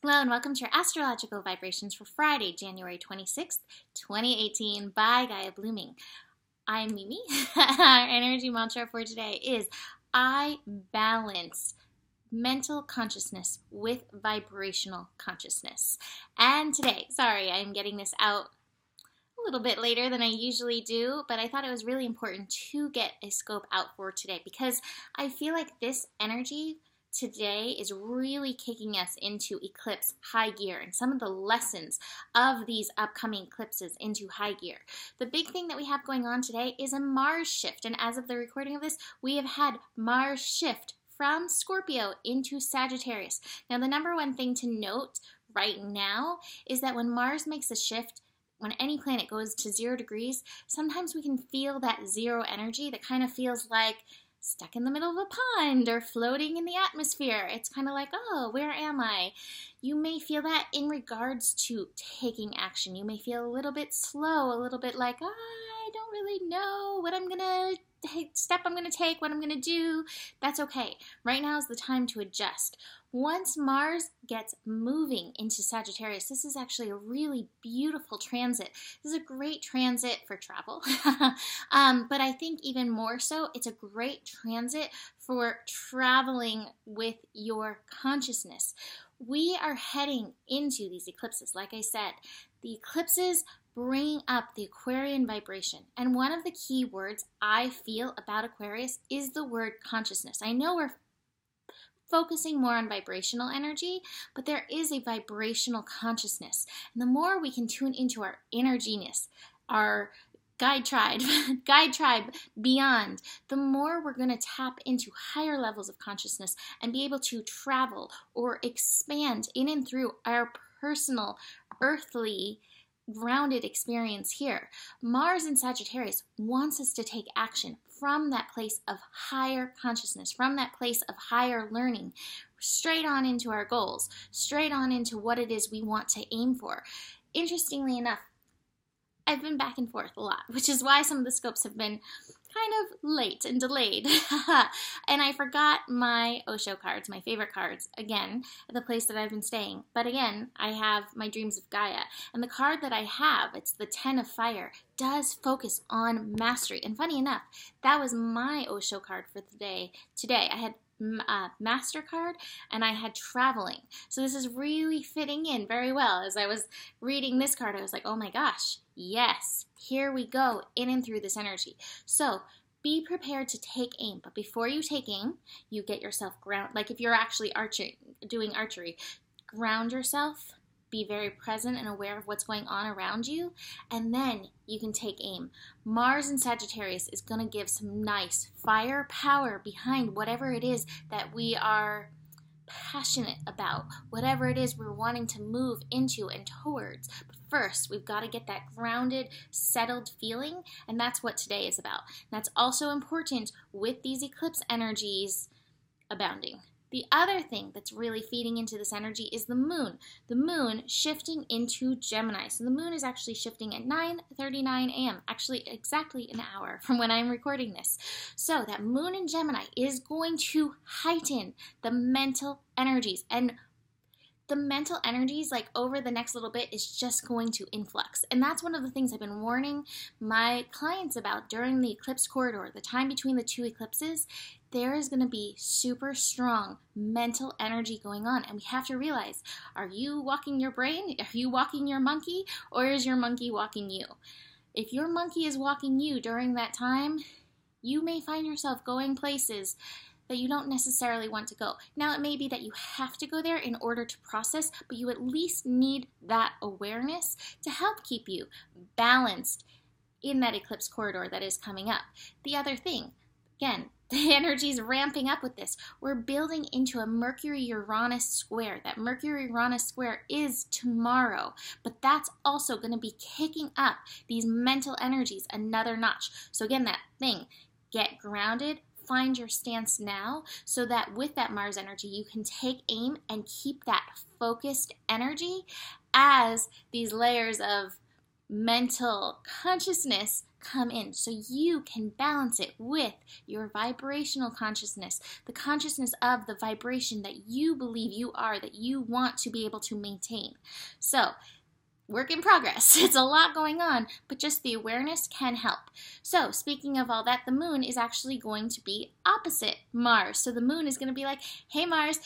Hello and welcome to your astrological vibrations for Friday, January 26th, 2018 by Gaia Blooming. I'm Mimi. Our energy mantra for today is I balance mental consciousness with vibrational consciousness. And today, sorry, I'm getting this out a little bit later than I usually do, but I thought it was really important to get a scope out for today because I feel like this energy today is really kicking us into eclipse high gear and some of the lessons of these upcoming eclipses into high gear. The big thing that we have going on today is a Mars shift, and as of the recording of this, we have had Mars shift from Scorpio into Sagittarius. Now, the number one thing to note right now is that when Mars makes a shift, when any planet goes to 0 degrees, sometimes we can feel that zero energy that kind of feels like stuck in the middle of a pond or floating in the atmosphere. It's kind of like, oh, where am I? You may feel that in regards to taking action. You may feel a little bit slow, a little bit like, I don't really know what I'm going to step I'm going to take, what I'm going to do. That's okay. Right now is the time to adjust. Once Mars gets moving into Sagittarius, this is actually a really beautiful transit. This is a great transit for travel, but I think even more so, it's a great transit for traveling with your consciousness. We are heading into these eclipses. Like I said, the eclipses bring up the Aquarian vibration. And one of the key words I feel about Aquarius is the word consciousness. I know we're focusing more on vibrational energy, but there is a vibrational consciousness. And the more we can tune into our inner genius, our guide tribe beyond, the more we're going to tap into higher levels of consciousness and be able to travel or expand in and through our personal, earthly, grounded experience here. Mars in Sagittarius wants us to take action from that place of higher consciousness, from that place of higher learning, straight on into our goals, straight on into what it is we want to aim for. Interestingly enough, I've been back and forth a lot, which is why some of the scopes have been kind of late and delayed. And I forgot my Osho cards, my favorite cards, again, at the place that I've been staying. But again, I have my Dreams of Gaia. And the card that I have, it's the 10 of Fire, does focus on mastery. And funny enough, that was my Osho card for the day. Today, I had Master card and I had traveling. So this is really fitting in very well. As I was reading this card, I was like, oh my gosh, yes, here we go, in and through this energy. So be prepared to take aim, but before you take aim, you get yourself ground. Like if you're actually doing archery, ground yourself, be very present and aware of what's going on around you, and then you can take aim. Mars in Sagittarius is going to give some nice fire power behind whatever it is that we are passionate about, whatever it is we're wanting to move into and towards. But first, we've got to get that grounded, settled feeling, and that's what today is about. And that's also important with these eclipse energies abounding. The other thing that's really feeding into this energy is the moon. The moon shifting into Gemini. So the moon is actually shifting at 9:39 a.m., actually exactly an hour from when I'm recording this. So that moon in Gemini is going to heighten the mental energies. And the mental energies, like over the next little bit, is just going to influx. And that's one of the things I've been warning my clients about during the eclipse corridor, the time between the two eclipses. There is going to be super strong mental energy going on. And we have to realize, are you walking your brain? Are you walking your monkey? Or is your monkey walking you? If your monkey is walking you during that time, you may find yourself going places that you don't necessarily want to go. Now, it may be that you have to go there in order to process, but you at least need that awareness to help keep you balanced in that eclipse corridor that is coming up. The other thing, again, the energy is ramping up with this. We're building into a Mercury-Uranus square. That Mercury-Uranus square is tomorrow, but that's also going to be kicking up these mental energies another notch. So again, that thing, get grounded, find your stance now, so that with that Mars energy, you can take aim and keep that focused energy as these layers of mental consciousness come in, so you can balance it with your vibrational consciousness, the consciousness of the vibration that you believe you are, that you want to be able to maintain. So, work in progress. It's a lot going on, but just the awareness can help. So, speaking of all that, the moon is actually going to be opposite Mars. So the moon is going to be like, hey Mars,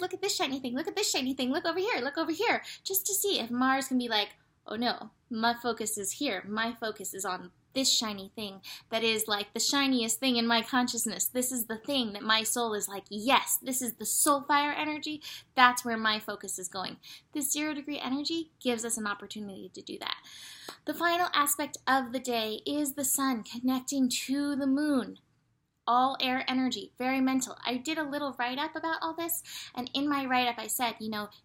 look at this shiny thing, look at this shiny thing, look over here, just to see if Mars can be like, oh no, my focus is here. My focus is on this shiny thing that is like the shiniest thing in my consciousness. This is the thing that my soul is like, yes, this is the soul fire energy. That's where my focus is going. This 0 degree energy gives us an opportunity to do that. The final aspect of the day is the sun connecting to the moon. All air energy, very mental. I did a little write-up about all this, and in my write-up I said,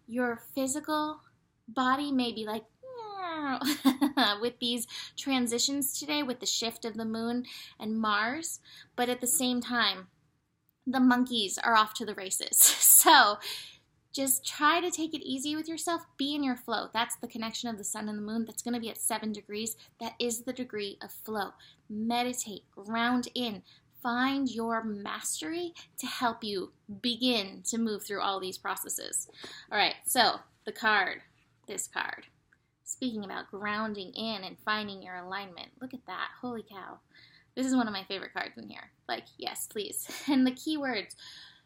your physical body may be like, with these transitions today, with the shift of the moon and Mars, but at the same time, the monkeys are off to the races. So just try to take it easy with yourself. Be in your flow. That's the connection of the sun and the moon. That's going to be at 7 degrees. That is the degree of flow. Meditate, ground in. Find your mastery to help you begin to move through all these processes. All right, so this card. Speaking about grounding in and finding your alignment. Look at that. Holy cow. This is one of my favorite cards in here. Like, yes, please. And the keywords: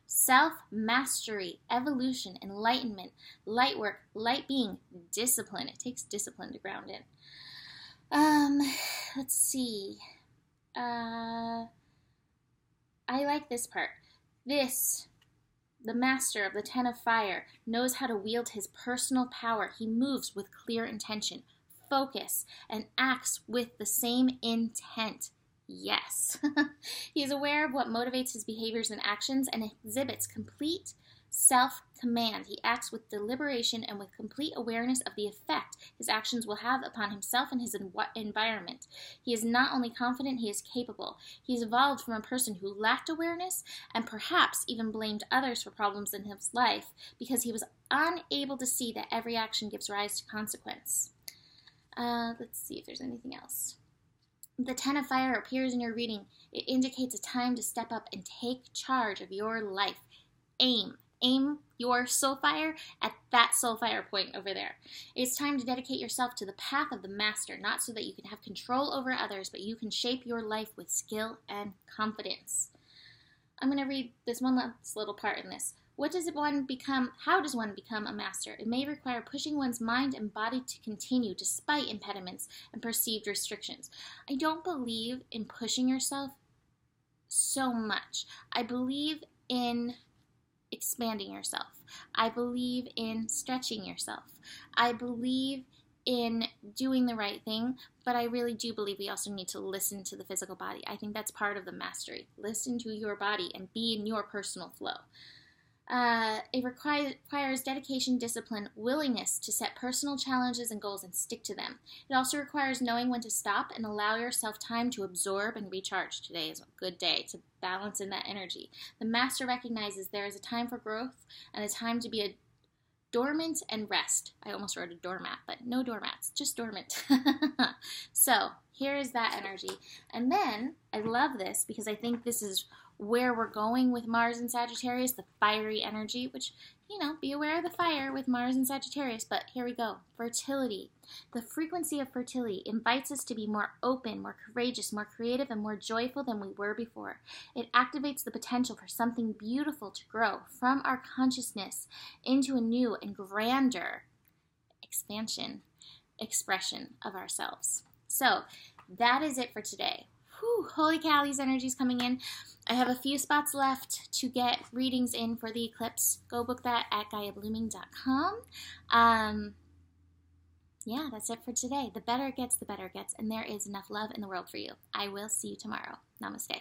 self-mastery, evolution, enlightenment, light work, light being, discipline. It takes discipline to ground in. Let's see. I like this part. The master of the 10 of fire knows how to wield his personal power. He moves with clear intention, focus, and acts with the same intent. Yes. He is aware of what motivates his behaviors and actions and exhibits complete self-command. He acts with deliberation and with complete awareness of the effect his actions will have upon himself and his environment. He is not only confident, he is capable. He has evolved from a person who lacked awareness and perhaps even blamed others for problems in his life because he was unable to see that every action gives rise to consequence. Let's see if there's anything else. The 10 of fire appears in your reading. It indicates a time to step up and take charge of your life. Aim your soul fire at that soul fire point over there. It's time to dedicate yourself to the path of the master, not so that you can have control over others, but you can shape your life with skill and confidence. I'm going to read this one last little part in this. How does one become a master? It may require pushing one's mind and body to continue despite impediments and perceived restrictions. I don't believe in pushing yourself so much. I believe in expanding yourself. I believe in stretching yourself. I believe in doing the right thing, but I really do believe we also need to listen to the physical body. I think that's part of the mastery. Listen to your body and be in your personal flow. It requires dedication, discipline, willingness to set personal challenges and goals and stick to them. It also requires knowing when to stop and allow yourself time to absorb and recharge. Today is a good day to balance in that energy. The master recognizes there is a time for growth and a time to be dormant and rest. I almost wrote a doormat, but no doormats, just dormant. So here is that energy. And then I love this because I think this is where we're going with Mars and Sagittarius, the fiery energy, which, be aware of the fire with Mars and Sagittarius, but here we go. Fertility. The frequency of fertility invites us to be more open, more courageous, more creative, and more joyful than we were before. It activates the potential for something beautiful to grow from our consciousness into a new and grander expression of ourselves. So that is it for today. Whew, holy cow, these energies coming in. I have a few spots left to get readings in for the eclipse. Go book that at GaiaBlooming.com. Yeah, that's it for today. The better it gets, and there is enough love in the world for you. I will see you tomorrow. Namaste.